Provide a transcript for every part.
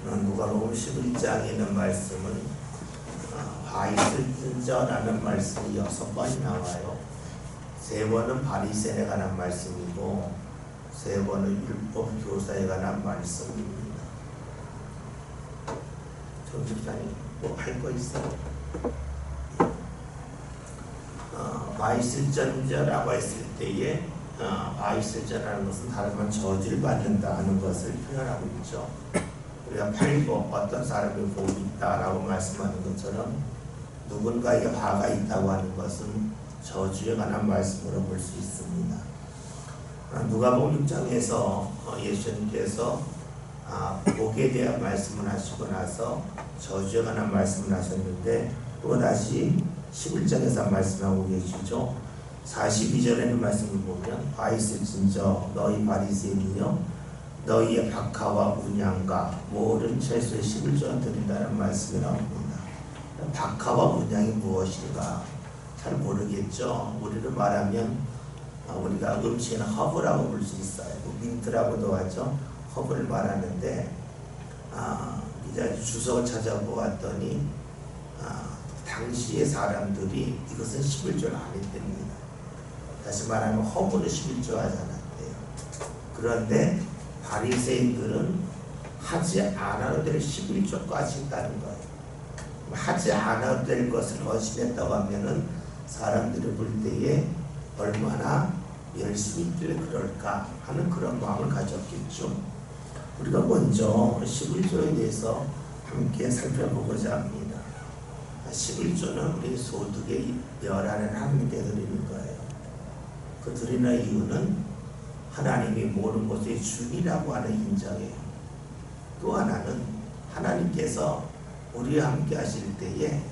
누가복음 11장에 있는 말씀은 바이슬전자라는 말씀이 6번이 나와요. 3번은 바리새인에 관한 말씀이고 3번은 율법 교사에 관한 말씀입니다. 정 집사님 뭐 할 거 있어요? 바이슬전자라고 했을 때에 바이슬전이라는 것은 다른 말 저주를 받는다 하는 것을 표현하고 있죠. 우리가 팔복 어떤 사람이 복이 있다라고 말씀하는 것처럼 누군가에게 화가 있다고 하는 것은 저주에 관한 말씀으로 볼 수 있습니다. 누가복음 6장에서 예수님께서 복에 대한 말씀을 하시고 나서 저주에 관한 말씀을 하셨는데 또다시 11장에서 말씀하고 계시죠. 42절에는 말씀을 보면 바이슬진저 너희 바리새인이여 너희의 박하와 분향과 모든 채소의 11조를 드린다는 말씀이 나옵니다. 박하와 분향이 무엇인가 잘 모르겠죠. 우리를 말하면 우리가 음식에는 허브라고 볼 수 있어요. 민트라고도 하죠. 허브를 말하는데 이제 주석을 찾아보았더니 당시의 사람들이 이것은 11조를 안 했답니다. 다시 말하면 허브는 11조 하지 않았대요. 그런데 바리새인들은 하지 않아도 될 11조까지 했다는 거예요. 하지 않아도 될 것을 헌신했다고 하면은 사람들이 볼 때에 얼마나 열심히 있길래 그럴까 하는 그런 마음을 가졌겠죠. 우리가 먼저 11조에 대해서 함께 살펴보고자 합니다. 11조는 우리 소득의 열하는 하나님께 드리는 거예요. 그 드리는 이유는 하나님이 모든 것의 주인이라고 하는 인정이에요. 또 하나는 하나님께서 우리와 함께 하실 때에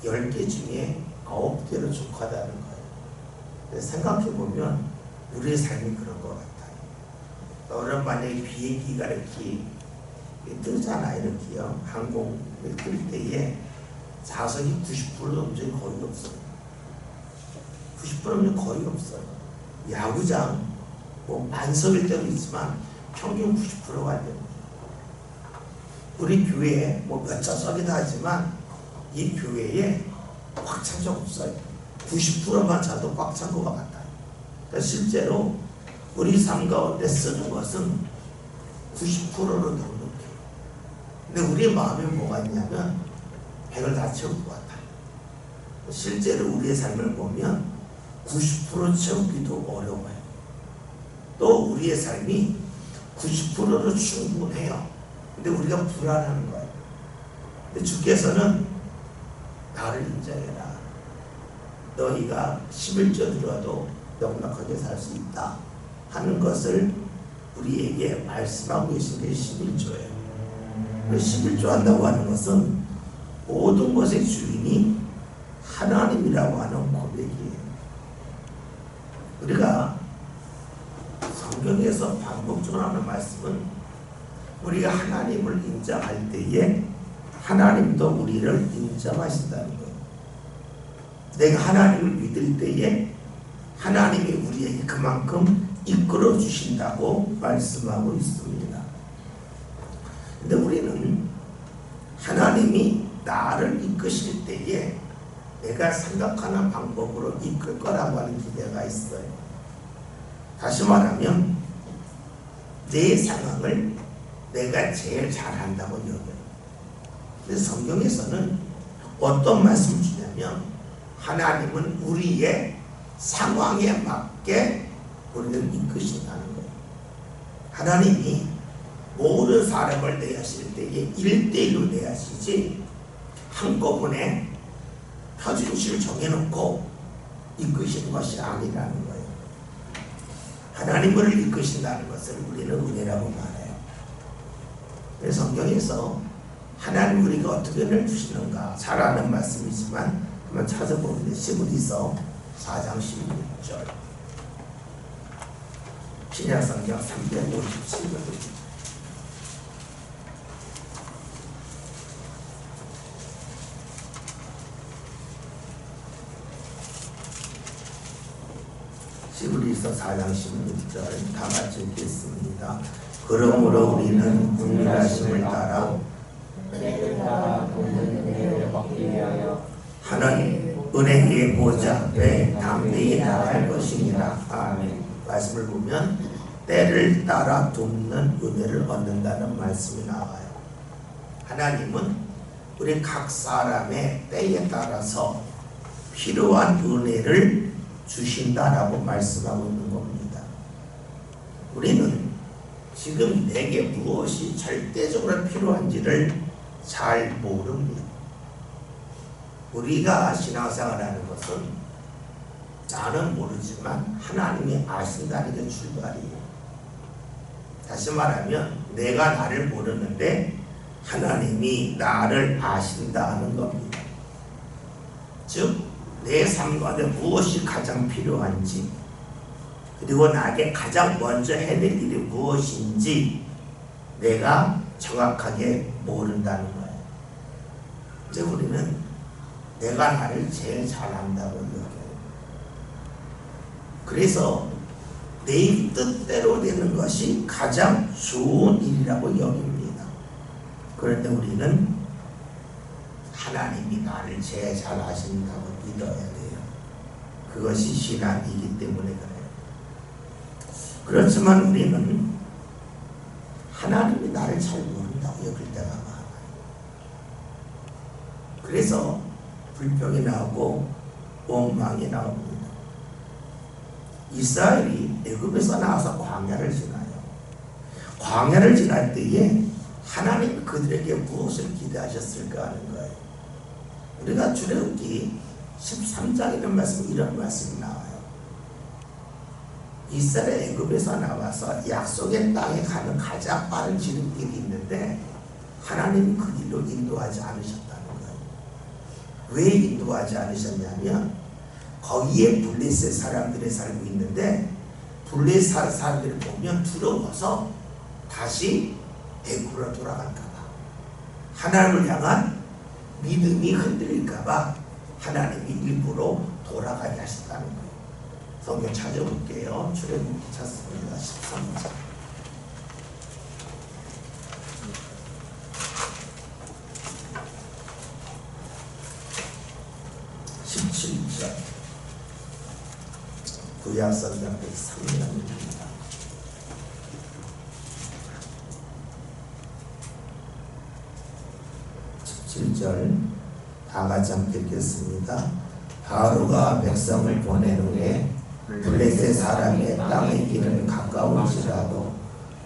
10개 중에 9개로 족하다는 거예요. 생각해보면 우리의 삶이 그런 것 같아요. 오늘 만약에 비행기가 이렇게 뜨잖아, 이렇게요. 항공을 뜰 때에 좌석이 90% 넘는 거의 없어요. 90%는 거의 없어요. 야구장 뭐 만석일 때도 있지만 평균 90%가 안 됩니다. 우리 교회에 뭐 몇 좌석이다 하지만 이 교회에 꽉 찬 적 없어요. 90%만 차도 꽉 찬 것 같아요. 그러니까 실제로 우리 삶 가운데 쓰는 것은 90%로 넉넉해요. 근데 우리의 마음에 뭐가 있냐면 100을 다 채울 것 같아요. 실제로 우리의 삶을 보면 90% 채우기도 어려워요. 또 우리의 삶이 90%로 충분해요. 근데 우리가 불안한 거예요. 근데 주께서는 나를 인정해라. 너희가 11조 들어도 넉넉하게 살 수 있다 하는 것을 우리에게 말씀하고 계신 게 11조예요. 11조 한다고 하는 것은 모든 것의 주인이 하나님이라고 하는 고백이에요. 우리가 성경에서 반복적으로 하는 말씀은 우리가 하나님을 인정할 때에 하나님도 우리를 인정하신다는 거예요. 내가 하나님을 믿을 때에 하나님이 우리에게 그만큼 이끌어 주신다고 말씀하고 있습니다. 근데 우리는 하나님이 나를 이끄실 때에 내가 생각하는 방법으로 이끌 거라고 하는 기대가 있어요. 다시 말하면 내 상황을 내가 제일 잘한다고 여겨요. 근데 성경에서는 어떤 말씀을 주냐면 하나님은 우리의 상황에 맞게 우리를 이끄신다는 거예요. 하나님이 모든 사람을 대하실 때에 1대1로 대하시지 한꺼번에 표준식을 정해놓고 이끄시는 것이 아니라는 거예요. 하나님을 이끄신다는 것을 우리는 은혜라고 말해요. 그래서 성경에서 하나님 우리가 어떻게 은혜를 주시는가 잘 아는 말씀이지만 한번 찾아보면 히브리서 4장 16절 신약성경 357번 히브리서 4장 16절 다 같이 읽겠습니다. 그러므로 우리는 긍휼하심을 따라 때를 따라 돕는 은혜를 받기 위하여 하는 은혜의 보좌 앞에 담대히 나갈 것이니라. 아멘. 말씀을 보면 때를 따라 돕는 은혜를 얻는다는 말씀이 나와요. 하나님은 우리 각 사람의 때에 따라서 필요한 은혜를 주신다라고 말씀하고 있는 겁니다. 우리는 지금 내게 무엇이 절대적으로 필요한지를 잘 모릅니다. 우리가 신앙생활하는 것은 나는 모르지만 하나님이 아신다는 게 출발이에요. 다시 말하면 내가 나를 모르는데 하나님이 나를 아신다는 겁니다. 즉 내 삶 가운데 무엇이 가장 필요한지, 그리고 나에게 가장 먼저 해야 될 일이 무엇인지 내가 정확하게 모른다는 거예요. 이제 우리는 내가 나를 제일 잘 안다고 여겨요. 그래서 내 뜻대로 되는 것이 가장 좋은 일이라고 여깁니다. 그런데 우리는 하나님이 나를 제일 잘 아신다고 믿어야 돼요. 그것이 신앙이기 때문에 그래요. 그렇지만 우리는 하나님이 나를 잘 모른다고 여길 때가 많아요. 그래서 불평이 나오고 원망이 나옵니다. 이스라엘이 애굽에서 나와서 광야를 지나요. 광야를 지날 때에 하나님이 그들에게 무엇을 기대하셨을까 하는 거예요. 우리가 출애굽기 13장에 이런 말씀이 나와요. 이스라엘 애굽에서 나와서 약속의 땅에 가는 가장 빠른 지름길이 있는데 하나님이 그 길로 인도하지 않으셨다는 거예요. 왜 인도하지 않으셨냐면 거기에 블레셋 사람들이 살고 있는데 블레셋 사람들을 보면 두려워서 다시 애굽으로 돌아갈까 봐, 하나님을 향한 믿음이 흔들릴까 봐 하나님이 일부러 돌아가게 하셨다는 거예요. 성경 찾아볼게요. 출애굽기 찾습니다. 13장. 17절. 구약성경 103년입니다. 17절 다 같이 함께 읽겠습니다. 바로가 백성을 보낸 후에 블레셋 사람의 땅의 길은 가까울지라도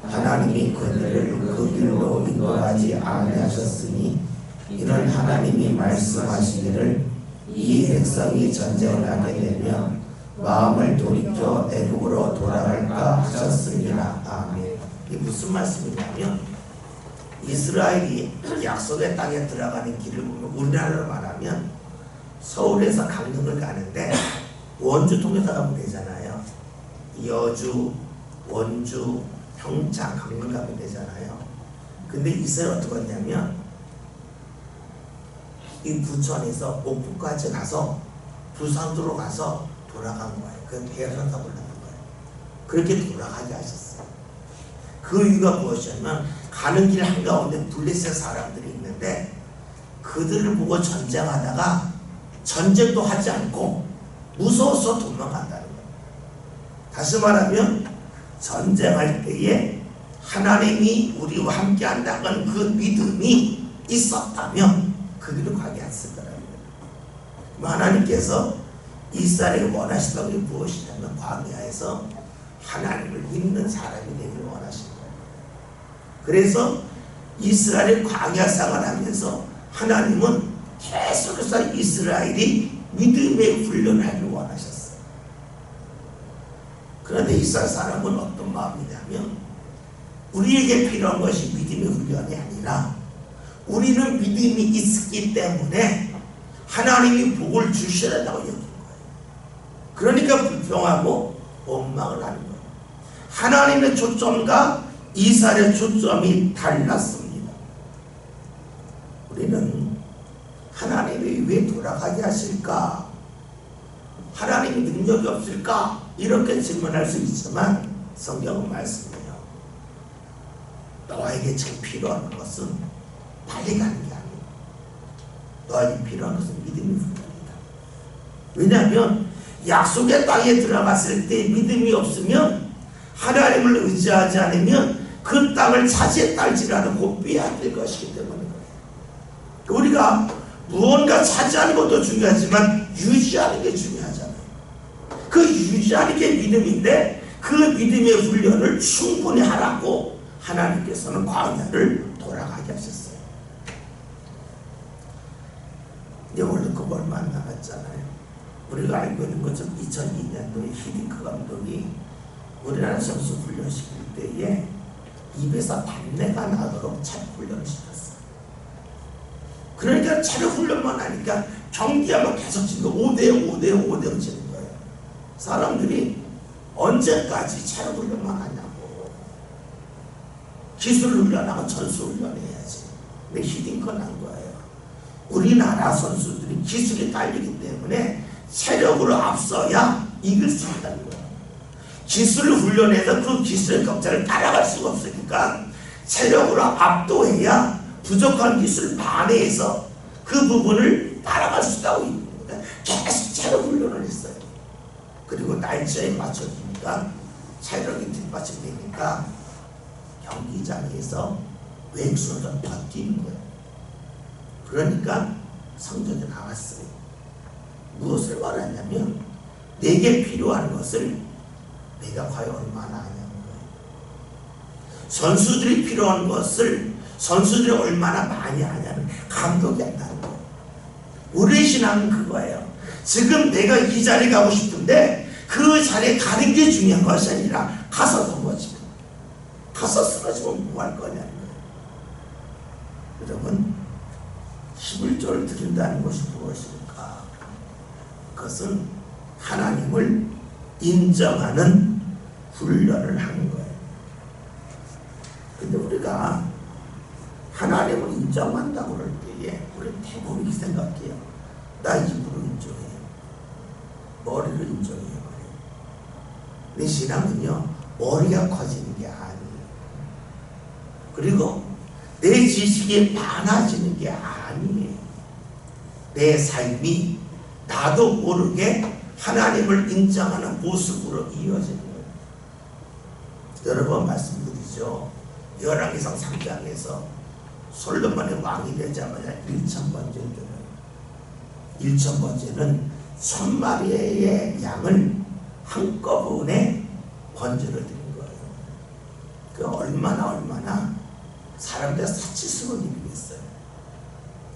하나님이 그들을 그 길로 인도하지 아니하셨으니 이는 하나님이 말씀하시기를 이 백성이 전쟁을 하게 되면 마음을 돌이켜 애굽으로 돌아갈까 하셨습니다. 아멘. 이게 무슨 말씀이냐면 이스라엘이 약속의 땅에 들어가는 길을 보면 우리나라로 말하면 서울에서 강릉을 가는데 원주 통해서 가면 되잖아요. 여주, 원주, 평창, 강릉 가면 되잖아요. 근데 이스라엘 어떻게 했냐면 이 부천에서 옥포까지 가서 부산으로 가서 돌아간 거예요. 그 배를 타고 올라간 거예요. 그렇게 돌아가게 하셨어요. 그 이유가 무엇이냐면 가는 길 한가운데 블레셋 사람들이 있는데 그들을 보고 전쟁하다가 전쟁도 하지 않고 무서워서 도망간다는 거예요. 다시 말하면 전쟁할 때에 하나님이 우리와 함께 한다는 그 믿음이 있었다면 그 길을 가게 했을 거라는 거예요. 하나님께서 이스라엘이 원하시던 게 무엇이냐면 광야에서 하나님을 믿는 사람이 되기를 원하신 거예요. 그래서 이스라엘이 광야 생활하면서 하나님은 계속해서 이스라엘이 믿음의 훈련을 하길 원하셨어요. 그런데 이스라엘 사람은 어떤 마음이냐면 우리에게 필요한 것이 믿음의 훈련이 아니라 우리는 믿음이 있기 때문에 하나님이 복을 주셔야 한다고 여긴 거예요. 그러니까 불평하고 원망을 하는 거예요. 하나님의 초점과 이스라엘의 초점이 달랐습니다. 우리는 하나님이 왜 돌아가게 하실까? 하나님이 능력이 없을까? 이렇게 질문할 수 있지만 성경은 말씀해요. 너에게 지금 필요한 것은 빨리 가는 게 아니에요. 너에게 필요한 것은 믿음이 훈련이다. 왜냐하면 약속의 땅에 들어갔을 때 믿음이 없으면, 하나님을 의지하지 않으면 그 땅을 차지했다 할지라도 곧 빼앗길 것이기 때문에 그래요. 우리가 무언가 차지하는 것도 중요하지만 유지하는 게 중요하잖아요. 그 유지하는 게 믿음인데, 그 믿음의 훈련을 충분히 하라고 하나님께서는 광야를 돌아가게 하셨어요. 이제 월드컵 얼마 안 남았잖아요. 우리가 알고 있는 것처럼 2002년도에 히딩크 감독이 우리나라 선수 훈련시킬 때에 입에서 단내가 나도록 체력 훈련을 시켰어요. 그러니까 체력 훈련만 하니까 경기하면 계속 지는 거 5대0 지는 거예요. 사람들이 언제까지 체력 훈련만 하냐고. 기술 훈련하고 전술 훈련해야지. 근데 히딩크는 한 거예요. 우리나라 선수들이 기술이 딸리기 때문에 체력으로 앞서야 이길 수 있다는 거예요. 기술을 훈련해서 그 기술의 격차를 따라갈 수가 없으니까 체력으로 압도해야 부족한 기술 반해해서 그 부분을 따라갈 수 있다고 있습니다. 계속 체력 훈련을 했어요. 그리고 날짜에 맞춰주니까 체력이 뒷받침되니까 경기장에서 외국선수가 버티는 거예요. 그러니까 성적이 나왔어요. 무엇을 말하냐면 내게 필요한 것을 내가 과연 얼마나 아냐는 거예요. 선수들이 필요한 것을 선수들이 얼마나 많이 아냐는 감독이 한다는 거예요. 우리의 신앙은 그거예요. 지금 내가 이 자리에 가고 싶은데 그 자리에 가는 게 중요한 것이 아니라 가서 넘어지면, 가서 쓰러지면 뭐 할 거냐는 거예요. 여러분, 11조를 드린다는 것이 무엇일까? 그것은 하나님을 인정하는 훈련을 하는 거예요. 근데 우리가 하나님을 인정한다고 그럴 때에 우리는 대부분 이렇게 생각해요. 나 입으로 인정해요. 머리로 인정해요. 내 신앙은요, 머리가 커지는 게 아니에요. 그리고 내 지식이 많아지는 게 아니에요. 내 삶이 나도 모르게 하나님을 인정하는 모습으로 이어지는 거예요. 여러 번 말씀드리죠. 열왕기상 3장에서 솔로몬의 왕이 되자마자 1000번째를 드려요. 1000번째는 1000마리의 양을 한꺼번에 번제를 드린 거예요. 그 얼마나 사람들 사치스러운 일이겠어요.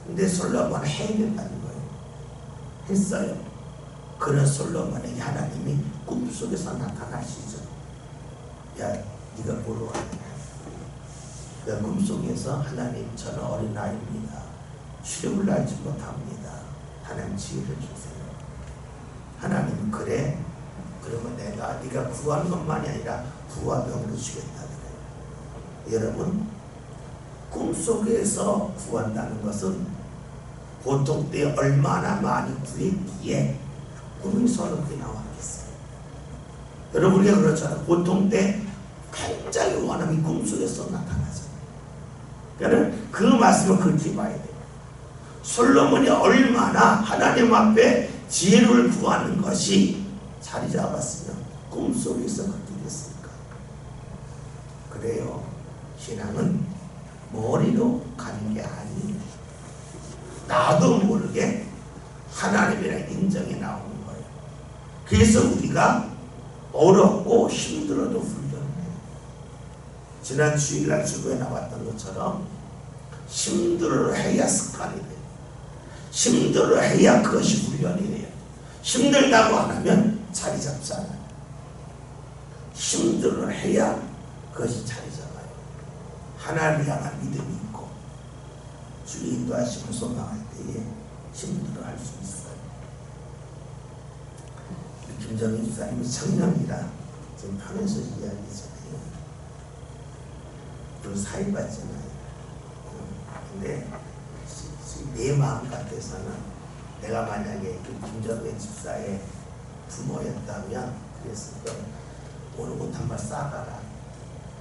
근데 솔로몬은 해낸다는 거예요. 했어요. 그런 솔로몬에게 하나님이 꿈속에서 나타나시죠. 야, 네가 뭐로 왔냐? 그 꿈속에서 하나님, 저는 어린아이입니다. 출입을 알지 못합니다. 하나님 지혜를 주세요. 하나님, 그래? 그러면 내가 네가 구하는 것만이 아니라 부와 명으로 주겠다 그래요. 여러분, 꿈속에서 구한다는 것은 보통 때 얼마나 많이 구했기에 꿈이 서너 개 나왔겠어요. 여러분, 우리가 그렇잖아요. 보통 때 굉장히 원함이 꿈속에서 나타나잖아요. 그러니까 그 말씀을 그렇게 봐야 돼요. 솔로몬이 얼마나 하나님 앞에 지혜를 구하는 것이 자리 잡았으면 꿈속에서 그렇게 됐을까. 그래요. 신앙은 머리로 가는 게 아니에요. 나도 모르게 하나님이라는 인정이 나오는 거예요. 그래서 우리가 어렵고 힘들어도 훈련해요. 지난 주일날 주부에 나왔던 것처럼 힘들어 해야 습관이 돼요. 힘들어 해야 그것이 훈련이 돼요. 힘들다고 안 하면 자리 잡지 않아요. 힘들어 해야 그것이 자리 잡아요. 하나님을 향한 믿음이 있고 주의 인도하심을 소망할 때에 힘들어 할 수 있어요. 김정인 주사님이 청년이라 지금 편에서 이야기잖아요. 그리고 사입받잖아요. 근데 내 마음 같아서는 내가 만약에 그 김정인 집사의 부모였다면 그랬을 때 오늘 옷 한 벌 싸가라.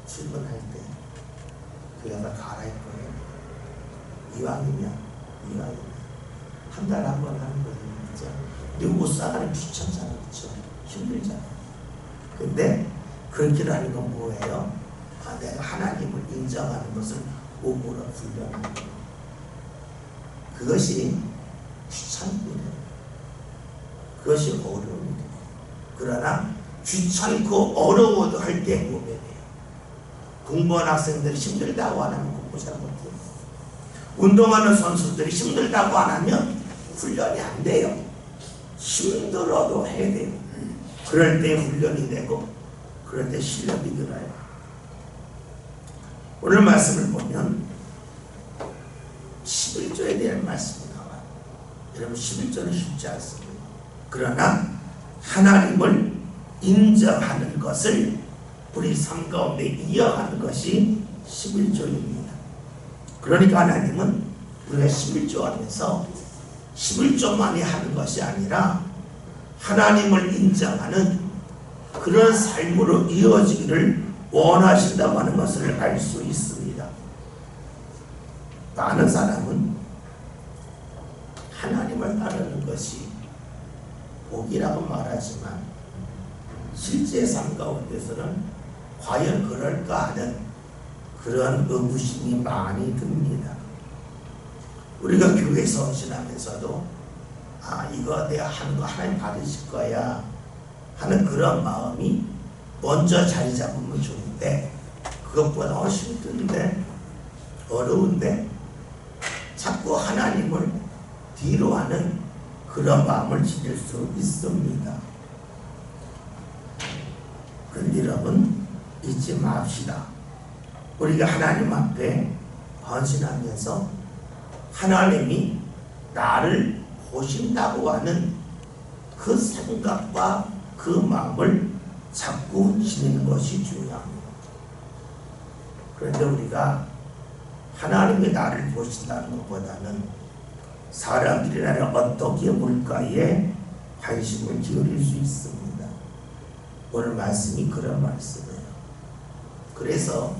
출근할 때 그래서 갈아입고요. 이왕이면 한 달에 한 번 하는 거죠. 그죠? 근데 옷 사가는 귀찮잖아. 그렇죠? 힘들잖아. 근데 그렇게 하는 건 뭐예요? 내가 하나님을 인정하는 것을 몸으로 훈련하는 거예요. 그것이 귀찮거든요. 그것이 어려움이에요. 그러나 귀찮고 어려워도 할 때 보면 돼요. 공부하는 학생들이 힘들다고 안 하면 공부 잘 못해요. 운동하는 선수들이 힘들다고 안 하면 훈련이 안 돼요. 힘들어도 해야 돼요. 그럴 때 훈련이 되고 그럴 때 실력이 늘어요. 오늘 말씀을 보면 11조에 대한 말씀이 나와요. 여러분 11조는 쉽지 않습니다. 그러나 하나님을 인정하는 것을 우리 삶 가운데 이어가는 것이 11조입니다. 그러니까 하나님은 우리가 11조 안에서 11조만이 하는 것이 아니라 하나님을 인정하는 그런 삶으로 이어지기를 원하신다고 하는 것을 알 수 있습니다. 많은 사람은 하나님을 따르는 것이 복이라고 말하지만 실제 삶 가운데서는 과연 그럴까 하는 그런 의구심이 많이 듭니다. 우리가 교회에서 헌신하면서도 이거 내가 하는 거 하나님 받으실 거야 하는 그런 마음이 먼저 자리 잡으면 좋은데 그것보다 훨씬 힘든데 어려운데 자꾸 하나님을 뒤로 하는 그런 마음을 지닐 수 있습니다. 그런데 여러분 잊지 맙시다. 우리가 하나님 앞에 헌신하면서 하나님이 나를 보신다고 하는 그 생각과 그 마음을 자꾸 지니는 것이 중요합니다. 그런데 우리가 하나님이 나를 보신다는 것보다는 사람들이 나를 어떻게 볼까에 관심을 기울일 수 있습니다. 오늘 말씀이 그런 말씀이에요. 그래서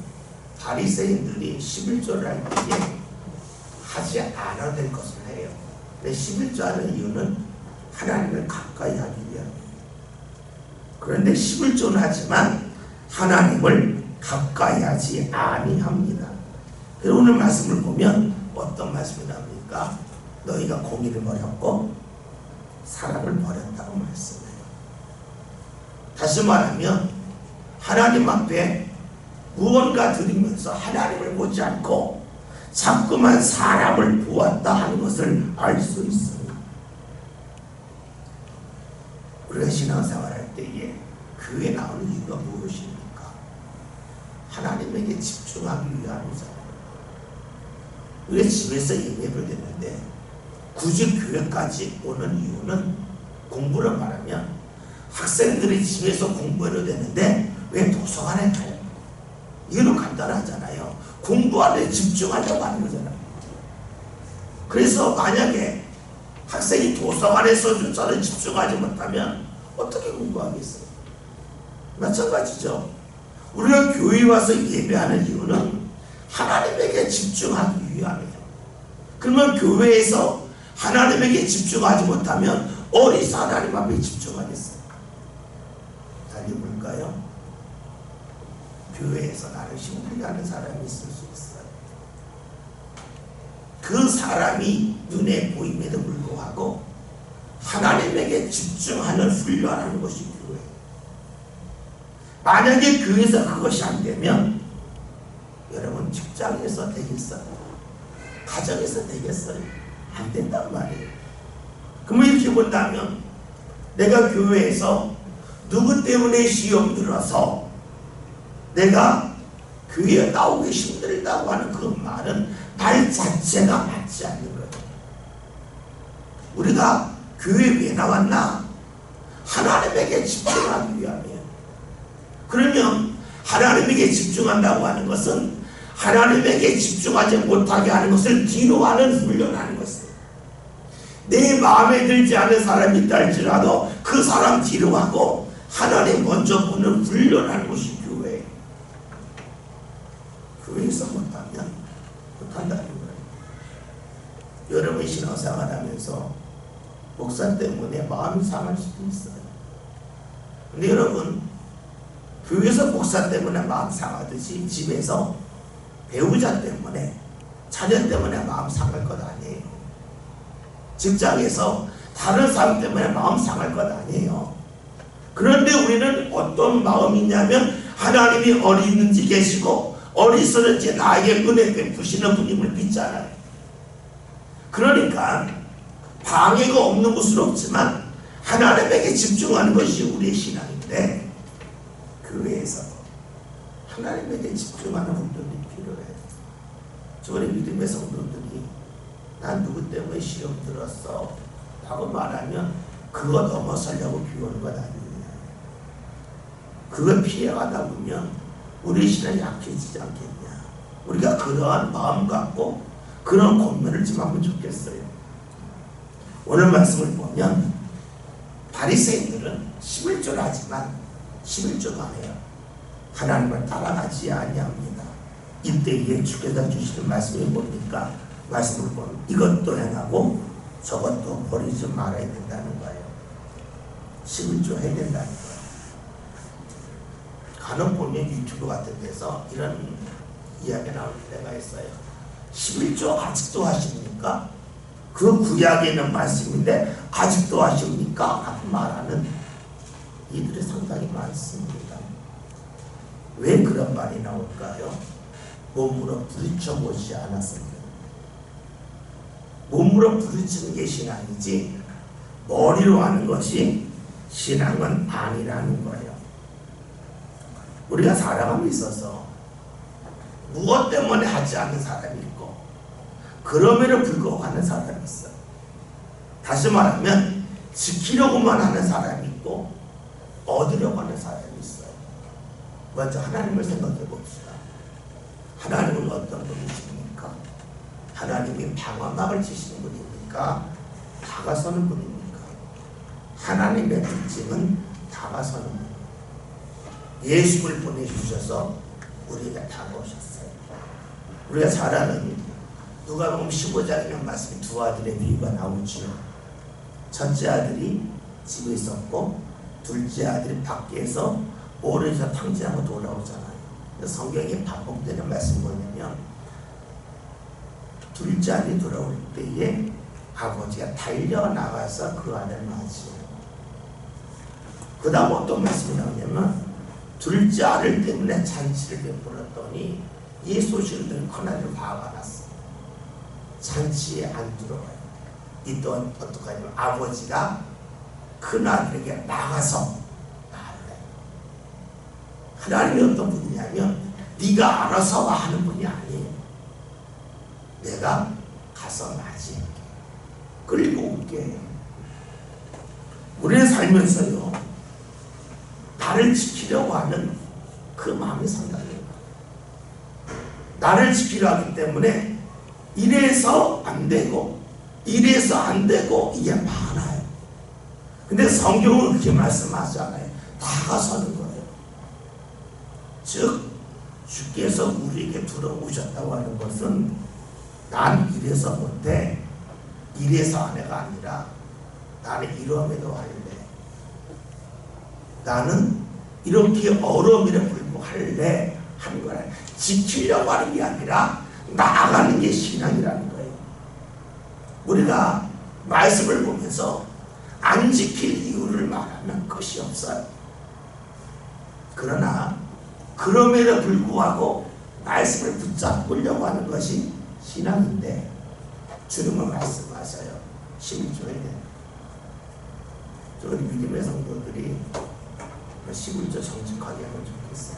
바리새인들이 11조를 할 때에 하지 않아야 될 것을 해요. 근데 11조 하는 이유는 하나님을 가까이 하기 위함입니다. 그런데 11조는 하지만 하나님을 가까이 하지 아니합니다. 그래서 오늘 말씀을 보면 어떤 말씀이 나옵니까? 너희가 공의를 버렸고 사랑을 버렸다고 말씀해요. 다시 말하면 하나님 앞에 무언가 드리면서 하나님을 보지 않고 자꾸만 사람을 보았다 하는 것을 알 수 있습니다. 우리가 신앙생활할 때에 교회에 나오는 이유가 무엇입니까? 하나님에게 집중하기 위함이잖아요. 우리가 집에서 예배를 드리는데 굳이 교회까지 오는 이유는 공부를 말하면 학생들이 집에서 공부해도 되는데 왜 도서관에 가요? 이유는 간단하잖아요. 공부하는데 집중하려고 하는 거잖아요. 그래서 만약에 학생이 도서관에서조차도 집중하지 못하면 어떻게 공부하겠어요? 마찬가지죠. 우리가 교회에 와서 예배하는 이유는 하나님에게 집중하기 위함이에요. 그러면 교회에서 하나님에게 집중하지 못하면 어디서 하나님 앞에 집중하겠어요? 달리 볼까요? 교회에서 나를 힘들게 하는 사람이 있을 수 있어요. 그 사람이 눈에 보임에도 불구하고 하나님에게 집중하는 훈련하는 것이 교회예요. 만약에 교회에서 그것이 안 되면 여러분 직장에서 되겠어요? 가정에서 되겠어요? 안 된단 말이에요. 그러면 이렇게 본다면 내가 교회에서 누구 때문에 시험 들어서 내가 교회에 나오기 힘들다고 하는 그 말은 말 자체가 맞지 않는 거예요. 우리가 교회에 왜 나왔나? 하나님에게 집중하기 위함이에요. 그러면 하나님에게 집중한다고 하는 것은 하나님에게 집중하지 못하게 하는 것을 뒤로 하는 훈련하는 것이에요. 내 마음에 들지 않은 사람이 있다 할지라도 그 사람 뒤로 하고 하나님 먼저 보는 훈련하는 것이 교회예요. 교회에서 못하면 못한다는 거예요. 여러분 신앙생활 하면서 목사 때문에 마음이 상할 수도 있어요. 근데 여러분, 교회에서 목사 때문에 마음 상하듯이 집에서 배우자 때문에, 자녀 때문에 마음 상할 것 아니에요. 직장에서 다른 사람 때문에 마음 상할 것 아니에요. 그런데 우리는 어떤 마음이냐면 하나님이 어디 있는지 계시고 어디 있었는지 나에게 은혜 베푸시는 분임을 믿잖아요. 그러니까 방해가 없는 것은 없지만 하나님에게 집중하는 것이 우리의 신앙인데, 교회에서 하나님에게 집중하는 분들이 필요해요. 저희 믿음의 성도들이 난 누구 때문에 시험 들었어 라고 말하면 그거 넘어서려고 비우는 것 아니에요. 그걸 피해가다 보면 우리 신앙이 약해지지 않겠냐. 우리가 그러한 마음 갖고 그런 권면을 좀 하면 좋겠어요. 오늘 말씀을 보면 바리새인들은 11조를 하지만 11조도 안 해요. 하나님을 따라가지 아니합니다. 이때에 주께서 주시는 말씀이 뭡니까? 말씀을 보면 이것도 행하고 저것도 버리지 말아야 된다는 거예요. 11조 해야 된다는 거예요. 간혹 보면 유튜브 같은 데서 이런 이야기 나올 때가 있어요. 11조 아직도 하십니까? 그 구약에 있는 말씀인데 아직도 하십니까? 라고 말하는 이들이 상당히 많습니다. 왜 그런 말이 나올까요? 몸으로 부딪혀보지 않았습니다. 몸으로 부딪히는 게 신앙이지 머리로 하는 것이 신앙은 아니라는 거예요. 우리가 살아감에 있어서 무엇 때문에 하지 않는 사람이 있고 그럼에도 불구하고 하는 사람이 있어요. 다시 말하면 지키려고만 하는 사람이 있고 얻으려고 하는 사람이 있어요. 먼저 하나님을 생각해 봅시다. 하나님은 어떤 분이십니까? 하나님이 방어막을 치시는 분입니까? 다가서는 분입니까? 하나님의 특징은 다가서는 분. 예수를 보내주셔서 우리에게 다가오셨어요. 우리가 잘 아는 누가복음 15장에 말씀이 두 아들의 비유가 나오죠. 첫째 아들이 집에 있었고 둘째 아들이 밖에서 오래서 탕진하고 돌아오잖아요. 성경에 반복되는 말씀이 뭐냐면 둘째 아들이 돌아올 때에 아버지가 달려나가서 그 아들을 맞이해요. 그 다음 어떤 말씀이 나오냐면 둘째 아들 때문에 잔치를 베풀었더니 이 소식을 들은 큰아들은 화가 났어. 잔치에 안 들어가요. 이 또한 어떻게 하냐면 아버지가 큰아들에게 나가서 말해. 하나님이 어떤 분이냐면 네가 알아서 와 하는 분이 아니에요. 내가 가서 맞이할게. 끌고 올게. 우리는 살면서요 나를 지키려고 하는 그 마음이 상당해요. 나를 지키려 하기 때문에 이래서 안 되고 이래서 안 되고 이게 많아요. 근데 성경은 그렇게 말씀하잖아요. 다가서는 거예요. 즉 주께서 우리에게 들어오셨다고 하는 것은 난 이래서 못해 이래서 아내가 아니라 나는 이러함에도 할래. 나는 이렇게 어려움에도 불구하고 할래 하는 거라. 지키려고 하는 게 아니라 나아가는 게 신앙이라는 거예요. 우리가 말씀을 보면서 안 지킬 이유를 말하는 것이 없어요. 그러나 그럼에도 불구하고 말씀을 붙잡으려고 하는 것이 신앙인데 주님은 말씀하셔요. 11조에 저희 믿음의 성도들이 11조 정직하게 하면 좋겠어요.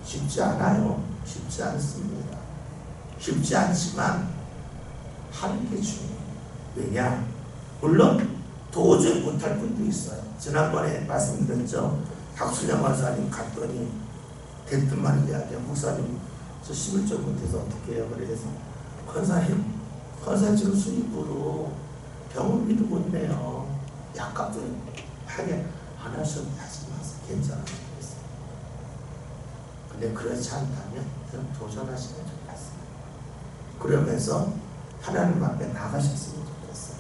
쉽지 않아요. 쉽지 않습니다. 쉽지 않지만 하는 게 중요해요. 왜냐? 물론 도저히 못할 분도 있어요. 지난번에 말씀드렸죠. 박순영 원사님 갔더니 대뜸만 이야기해요. 목사님 저 11조 못해서 어떻게 해요? 그래서 권사님 지금 수입으로 병원비도 못 내요. 약값도 하게 안 하셔도 하지 마세요. 괜찮아요. 근데 그렇지 않다면 좀 도전하시면 좋겠어요. 그러면서 하나님 앞에 나가셨으면 좋겠어요.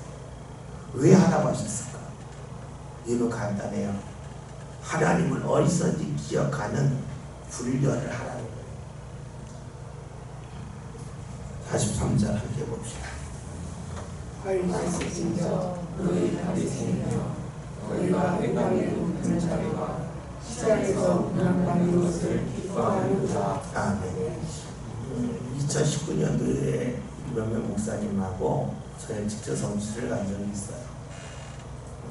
왜 하라고 하셨을까? 이유는 간단해요. 하나님을 어디서든지 기억하는 훈련을 하라는 거예요. 43절 함께 봅시다. 말씀하신 자 너희 바리새인이여 너희가 회당에 높은 자리와 시장에서 운항받는 것을 기뻐하는도다. 아멘. 2019년도에 이명명 목사님하고 저희 직접 성취를 간 적이 있어요.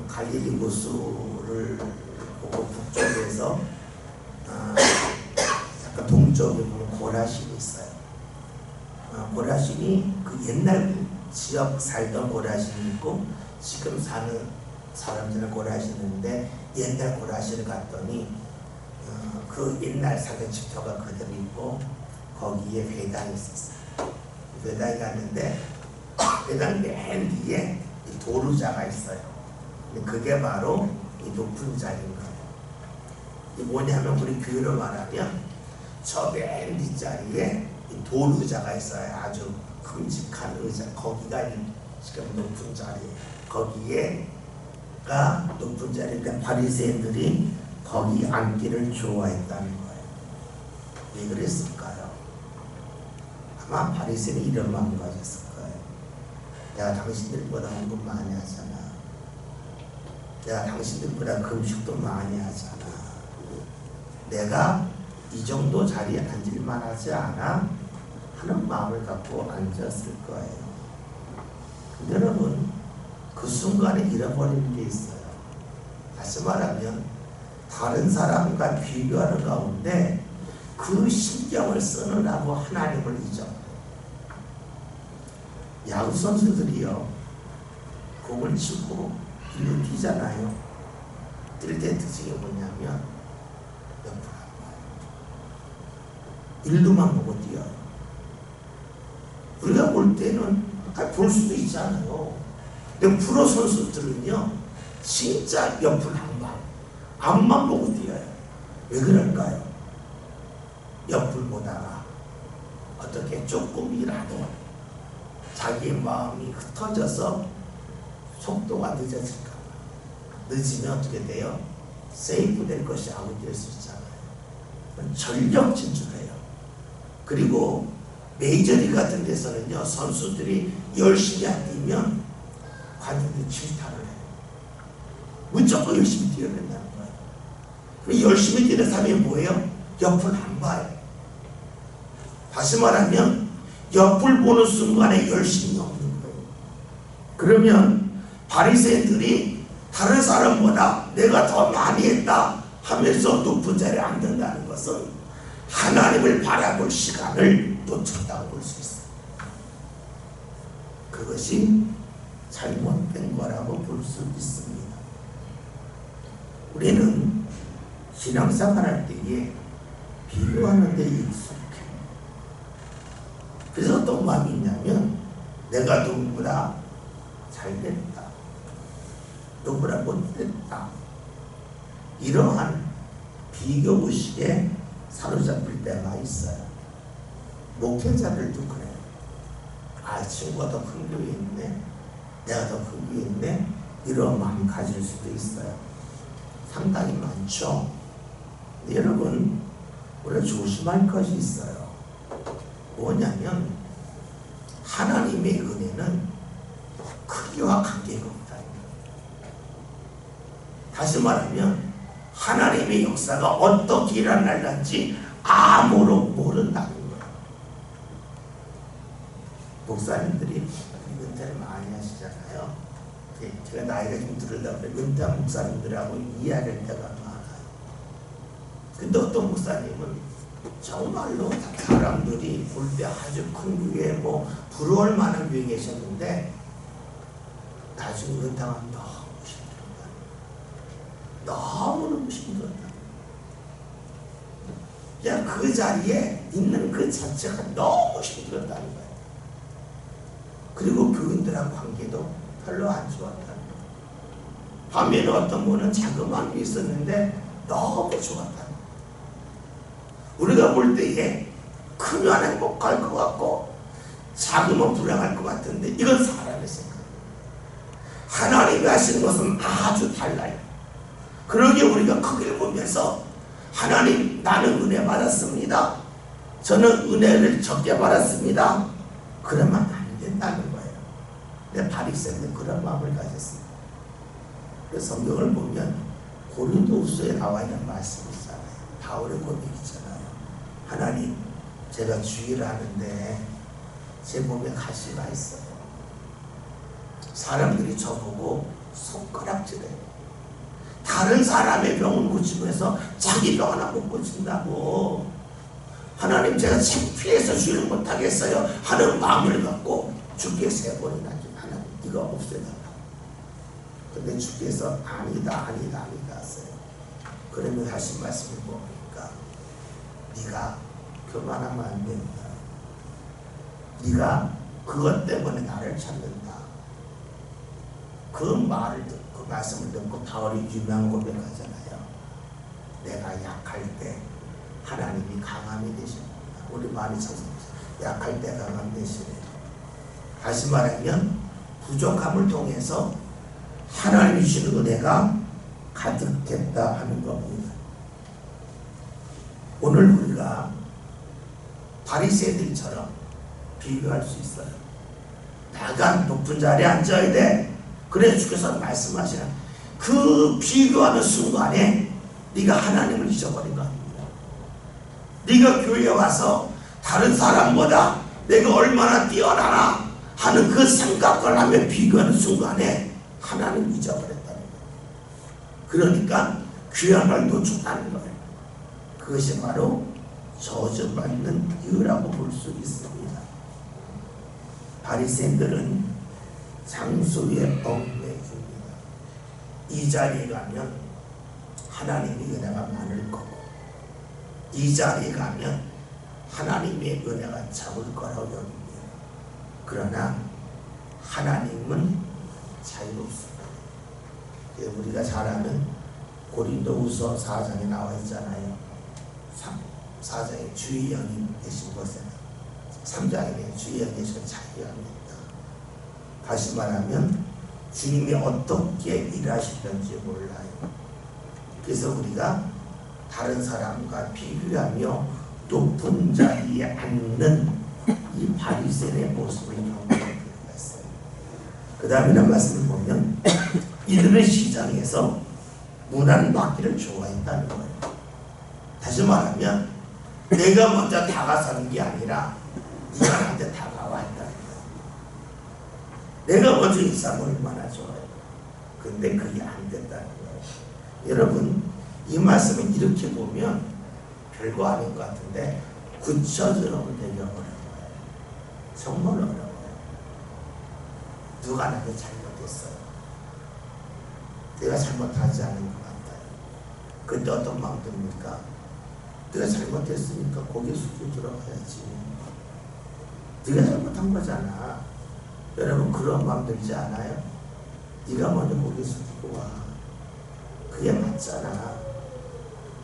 갈릴리 호수를 보고 북쪽에서 약간 동쪽에 보면 고라신이 있어요. 고라신이 그 옛날 지역 살던 고라신이 있고 지금 사는 사람들은 고라신인데 옛날 고라신을 갔더니 그 옛날 살던 집터가 그대로 있고 거기에 회당이 있었어요. 회당에 갔는데 회당 맨 뒤에 도루자가 있어요. 그게 바로 이 높은 자리인 거예요. 이 뭐냐면 우리 교회로 말하면 저 맨 뒷자리에 도루자가 있어요. 아주 큼직한 의자. 거기가 지금 높은 자리예요. 거기에가 높은 자리니까 바리새인들이 거기 앉기를 좋아했다는 거예요. 왜 그랬을까요? 아마 바리새인이 이런 마음 가졌을 거예요. 내가 당신들보다 헌금 많이 하잖아. 내가 당신들보다 금식도 많이 하잖아. 내가 이 정도 자리에 앉을만 하지 않아? 하는 마음을 갖고 앉았을 거예요. 근데 여러분, 그 순간에 잃어버리는 게 있어요. 다시 말하면 다른 사람과 비교하는 가운데 그 신경을 쓰느라고 하나님을 잊어버려요. 야구 선수들이요, 공을 치고 일루 뛰잖아요. 뛸 때 특징이 뭐냐면 옆으로 안 봐요. 일루만 보고 뛰어요. 우리가 볼 때는 볼 수도 있잖아요. 근데 프로 선수들은요, 진짜 옆을 안 봐요. 앞만 보고 뛰어요. 왜 그럴까요? 옆을 보다가 어떻게 조금이라도 자기의 마음이 흩어져서 속도가 늦어질까 봐. 늦으면 어떻게 돼요? 세이브 될 것이 아웃될 수 있잖아요. 전력 진출해요. 그리고 메이저리그 같은 데서는요, 선수들이 열심히 안 뛰면 관중들이 질타를 해요. 무조건 열심히 뛰어야 된다는 거예요. 그럼 열심히 뛰는 사람이 뭐예요? 옆을 안 봐요. 다시 말하면 옆을 보는 순간에 열심이 없는 거예요. 그러면 바리새인들이 다른 사람보다 내가 더 많이 했다 하면서 높은 자리에 앉는다는 것은 하나님을 바라볼 시간을 놓쳤다고 볼 수 있어요. 그것이 잘못된 거라고 볼 수 있습니다. 우리는 신앙생활 할 때에 비교하는 데 익숙해요. 그래서 어떤 마음이 있냐면 내가 누구보다 잘됐다, 누구보다 못됐다, 이러한 비교의식에 사로잡힐 때가 있어요. 목회자들도 그래요. 아, 친구가 더 큰 교회에 있네, 내가 더 큰 교회에 있네, 이런 마음 가질 수도 있어요. 상당히 많죠. 근데 여러분, 우리가 조심할 것이 있어요. 뭐냐면 하나님의 은혜는 크기와 관계가 없다. 다시 말하면 하나님의 역사가 어떻게 일어날는지 아무런 모른다는 거예요. 목사님들이 은퇴를 많이 하시잖아요. 제가 나이가 좀 들으다 보니 은퇴한 목사님들하고 이야기할 때가 많아요. 근데 어떤 목사님은 정말로 사람들이 볼 때 아주 큰 교회, 뭐 부러울 만한 교회에 계셨는데 나중에 은퇴하면 너무 힘들었다. 너무너무 힘들었다. 그냥 그 자리에 있는 그 자체가 너무 힘들었다는 거예요. 그리고 교인들하고 관계도 별로 안 좋았다는 거예요. 반면에 어떤 분은 자그마한 게 있었는데 너무 좋았다는 거예요. 우리가 볼 때에 크면 행복할 것 같고 작으면 불행할 것 같은데 이건 사람의 생각. 하나님이 하시는 것은 아주 달라요. 그러기에 우리가 크기를 보면서 하나님, 나는 은혜 받았습니다. 저는 은혜를 적게 받았습니다. 그러면 안 된다는 거예요. 내 바리새인은 그런 마음을 가졌습니다. 그래서 성경을 보면 고린도후서에 나와 있는 말씀이 있잖아요. 바울의 고백이잖아요. 하나님, 제가 주의를 하는데 제 몸에 가시가 있어요. 사람들이 저보고 손가락질해요. 다른 사람의 병을 고치면서 자기 병 하나 못 고친다고. 하나님, 제가 창피해서 주의를 못하겠어요 하는 마음을 갖고 주께 3번이나 하나님 이거 없애달라. 근데 주께서 아니다 하세요. 그러면 하신 말씀을 보니까 네가 교만하면 안 된다. 네가 그것 때문에 나를 찾는다. 그 말을 듣고, 그 말씀을 듣고 바울이 유명한 고백하잖아요. 내가 약할 때 하나님이 강함이 되십니다. 우리 많이 찾습니다. 약할 때 강함 되시네요. 다시 말하면 부족함을 통해서 하나님이 주시는 은혜가 가득했다 하는 겁니다. 오늘 우리가 바리새인들처럼 비교할 수 있어요. 내가 높은 자리에 앉아야 돼. 그래서 주께서 말씀하시는 그 비교하는 순간에 네가 하나님을 잊어버린 거 아닙니다. 네가 교회에 와서 다른 사람보다 내가 얼마나 뛰어나나 하는 그 생각을 하며 비교하는 순간에 하나님을 잊어버렸다는 거예요. 그러니까 귀한 걸 놓쳤다는 거예요. 그것이 바로 저주받는 이유라고 볼 수 있습니다. 바리새인들은 장소의 얽매입니다. 이 자리에 가면 하나님의 은혜가 많을 거고, 이 자리에 가면 하나님의 은혜가 적을 거라고 여깁니다. 그러나 하나님은 자유롭습니다. 우리가 잘 아는 고린도후서 4장에 나와 있잖아요. 4장에 주의 영이 계신 곳에 3장에 주의 영이 계신 자유합니다. 다시 말하면 주님이 어떻게 일하시는지 몰라요. 그래서 우리가 다른 사람과 비교하며 높은 자리에 앉는 이 바리새인의 모습을 경험할 필요가 있어요. 그 다음이라는 말씀을 보면 이들은 시장에서 문안받기를 좋아했다는 거예요. 다시 말하면 내가 먼저 다가서는 게 아니라 네가 나한테 다가와 했다는 거예요. 내가 먼저 이 사람을 얼마나 좋아해요. 근데 그게 안 된다는 거예요. 여러분, 이 말씀을 이렇게 보면 별거 아닌 것 같은데 구체적으로 되게 어려워요. 정말 어려워요. 누가 나한테 잘못했어요. 내가 잘못하지 않은 것 같아요. 그때 어떤 마음 듭니까? 내가 잘못했으니까 고개 숙이고 들어가야지. 네가 잘못한 거잖아. 여러분, 그런 마음 들지 않아요? 네가 먼저 고개 숙이고 와. 그게 맞잖아.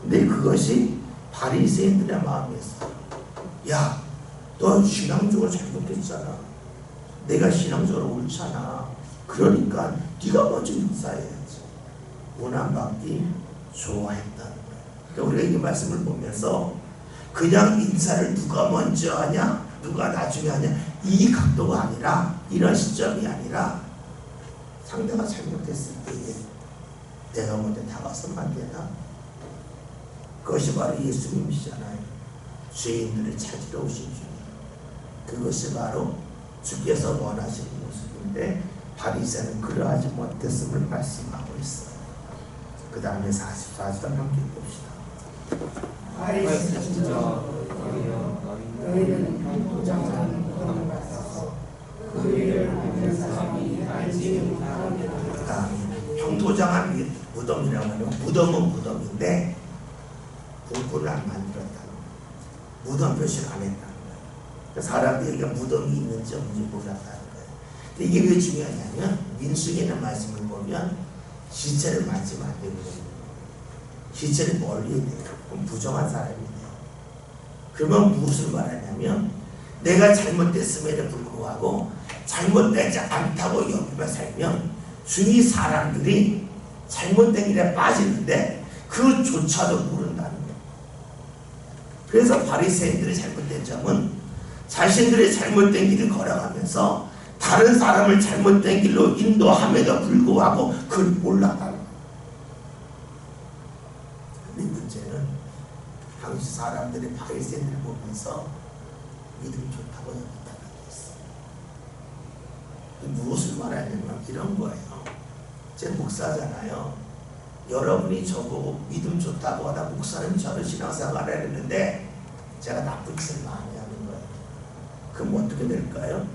근데 그것이 바리새인들의 마음이었어. 야, 너 신앙적으로 잘못했잖아. 내가 신앙적으로 옳잖아. 그러니까 네가 먼저 인사해야지. 문안받기 좋아했다는 거예요. 그러니까 우리가 이 말씀을 보면서 그냥 인사를 누가 먼저 하냐, 누가 나중에 하냐, 이 각도가 아니라, 이런 시점이 아니라 상대가 잘못했을 때에 내가 먼저 다가서면 안 되나? 그것이 바로 예수님이시잖아요. 죄인들을 찾으러 오신 주님. 그것이 바로 주께서 원하시는 모습인데 바리새인은 그러하지 못했음을 말씀하고 있어요. 그 다음에 44절 함께 봅시다. 바리새인들 너희는 형통장한 무덤을 받아서 그 일을 보는 사람이 알지 못하느니라. 형통장한 무덤이라고 하면 무덤은 무덤인데 봉구를 안 만들었다는 거예요. 무덤 표시를 안 했다는 거예요. 사람들이 무덤이 있는지 없는지 몰랐다는 거예요. 근데 이게 왜 중요하냐면 민수기의 말씀을 보면 시체를 만지면 안 되거든요. 시체를 멀리 해야 돼요. 그럼 부정한 사람이 돼요. 그러면 무엇을 말하냐면 내가 잘못됐음에도 불구하고 잘못되지 않다고 여기며 살면 주위 사람들이 잘못된 길에 빠지는데 그조차도 모른다는 거예요. 그래서 바리새인들의 잘못된 점은 자신들의 잘못된 길을 걸어가면서 다른 사람을 잘못된 길로 인도함에도 불구하고 그걸 몰랐다는 거예요. 근데 문제는 당시 사람들이 바리새인들을 보면서 믿음이 좋다고 여겼다는 게 있어요. 무엇을 말하냐면 이런 거예요. 제 목사잖아요. 여러분이 저보고 믿음 좋다고 하다 목사님 저를 신앙생활을 했는데 제가 나쁜 짓을 많이 하는 거예요. 그럼 어떻게 될까요?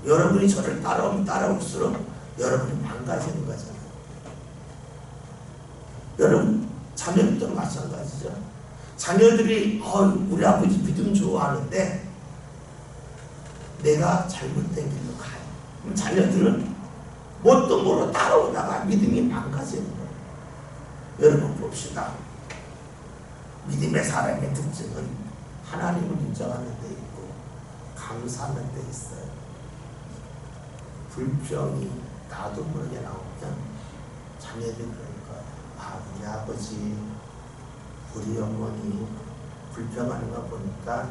여러분이 저를 따라오면 따라올수록 여러분이 망가지는 거잖아요. 여러분 자녀들도 마찬가지죠. 자녀들이 우리 아버지 믿음 좋아하는데 내가 잘못된 길로 가요. 그럼 자녀들은 뭣도 모르고 따라오다가 믿음이 망가지는 거예요. 여러분 봅시다. 믿음의 사람의 특징은 하나님을 인정하는 데 있고 감사하는 데 있어요. 불평이 나도 모르게 나오면 자녀들이 그러니까 우리 아버지 우리 어머니 불평하는 거 보니까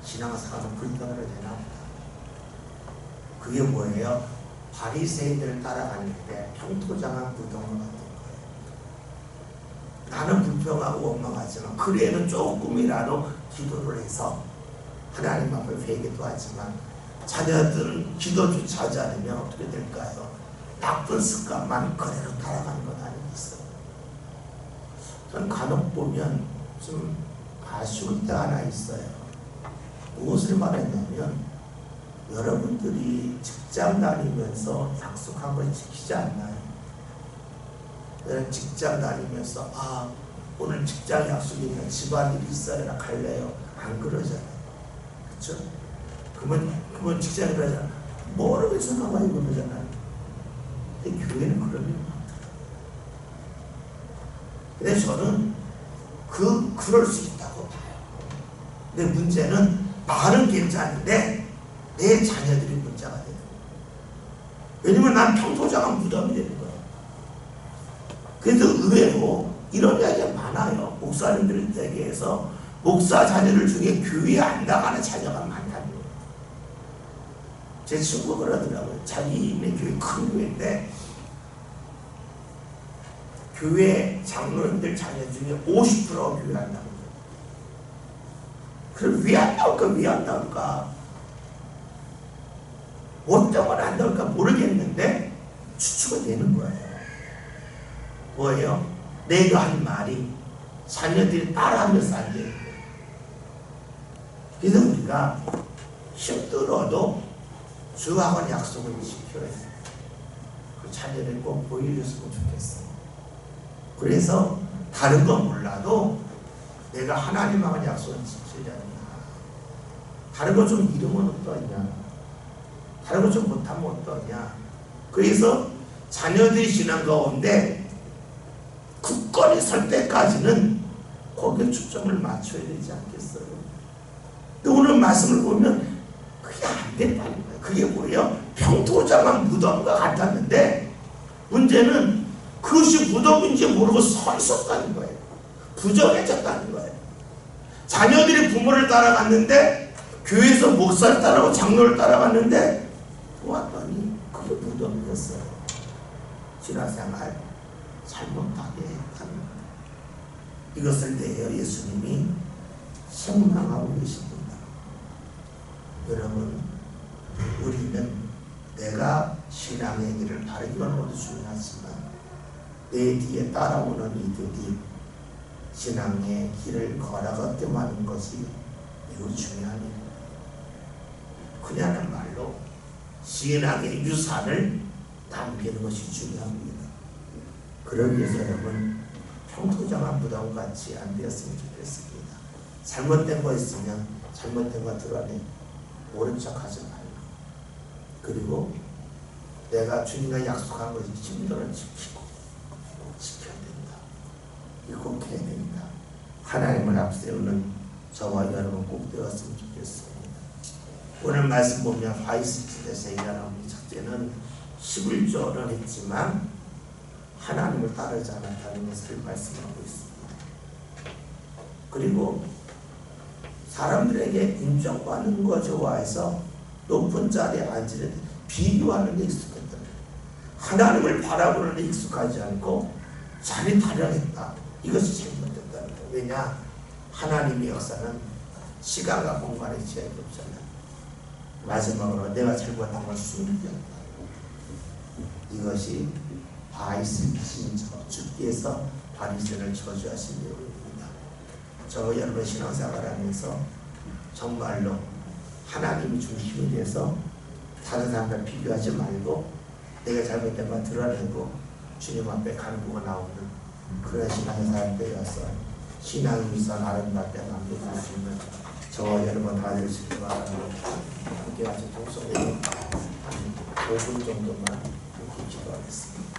신앙생활은 불평을 되나 보다. 그게 뭐예요? 바리새인들을 따라가는데 평토장한 무덤과 같은 거예요. 나는 불평하고 원망하지만 그래도 조금이라도 기도를 해서 하나님 앞에 회개도 하지만 자녀들은 기도조차 하지 않으면 어떻게 될까요? 나쁜 습관만 그대로 따라가는 것 아니겠어요? 저는 간혹 보면 좀 아쉬울 때 하나 있어요. 무엇을 말했냐면 여러분들이 직장 다니면서 약속한 걸 지키지 않나요? 직장 다니면서 오늘 직장 약속이면 집안일이 있어야 갈래요? 안 그러잖아요. 그렇죠? 그러면 직장에 그러잖아요. 뭐를 위해서 나와 이거 그러잖아요. 근데 교회는 그런 일이 많더라고요. 근데 저는 그럴 수 있다고 봐요. 근데 문제는 나는 괜찮은데 내 자녀들이 문제가 되는 거예요. 왜냐면 난 평소장한 부담이 되는 거예요. 그래서 의외로 이런 이야기가 많아요. 목사님들 댁에서 목사 자녀들 중에 교회에 안 나가는 자녀가 많다는 거예요. 제 친구가 그러더라고요. 자기네 교회 큰 교회인데 교회 장로님들 자녀 중에 50%가 교회 안 나가는 거예요. 그럼 왜 안 나올까? 왜 안 나올까? 뭐 때문에 안 나올까 모르겠는데 추측이 되는 거예요. 뭐예요? 내가 한 말이 자녀들이 따라하면서 안 되는 거예요. 그래서 우리가 힘들어도 주하고는 약속을 지켜야 해요. 그 자녀를 꼭 보여줬으면 좋겠어요. 그래서 다른 건 몰라도 내가 하나님하고 약속을 지키려는 거야. 다른 거 좀 잃으면 어떠냐? 다른 거 좀 못하면 어떠냐? 그래서 자녀들이 지난 가운데 굳건히 설 때까지는 거기에 초점을 맞춰야 되지 않겠어요? 근데 오늘 말씀을 보면 그게 안 된다는 거예요. 그게 뭐예요? 평토장한 무덤과 같았는데 문제는 그것이 무덤인지 모르고 서 있었다는 거예요. 부정해졌다는 거예요. 자녀들이 부모를 따라갔는데 교회에서 목사를 따라가고 장로를 따라갔는데 보았더니 그게 무덤이었어요. 신앙생활 잘못하게 했다는 거예요. 이것을 대하여 예수님이 책망하고 계십니다. 여러분, 우리는 내가 신앙의 길을 바르게 가는 것도 중요하지만 내 뒤에 따라오는 이들이 신앙의 길을 걸어가게 하는 것이 매우 중요한 일입니다. 그냐는 말로 신앙의 유산을 남기는 것이 중요합니다. 그러기 위해서 여러분 평소장한 부담같이 안 되었으면 좋겠습니다. 잘못된 거 있으면 잘못된 거 드러내 모른 척 하지 말고, 그리고 내가 주님과 약속한 것이 힘들어 지키고 꼭 지켜야 된다. 이거 꼭 해야 된다. 하나님을 앞세우는 저와 여러분 꼭 되었으면 좋겠습니다. 오늘 말씀 보면 화이스트에서 얘기하는 우리 첫째는 11조는 했지만 하나님을 따르지 않았다는 것을 말씀하고 있습니다. 그리고 사람들에게 인정받는 거 좋아해서 높은 자리에 앉으려 비교하는 데 익숙했다. 하나님을 바라보는 데 익숙하지 않고 자기 타령했다. 이것이 잘못됐다는 거예요. 왜냐? 하나님의 역사는 시간과 공간의 제약이 없잖아요. 마지막으로 내가 잘못한 걸 숨겼다. 이것이 바이슬 주께서 바리새인을 저주하신 내용입니다. 저 여러분 신앙생활하면서 정말로 하나님이 중심이 돼서 다른 사람과 비교하지 말고 내가 잘못된 걸 드러내고 주님 앞에 간구가 나오는 그런 신앙생활 되어서 신앙의 미선 아름답게 남겨줄 수 있는 저와 여러분 다 되시기 바랍니다. 함께 같이 동성으로 한 5분 정도만 이렇게 기도하겠습니다.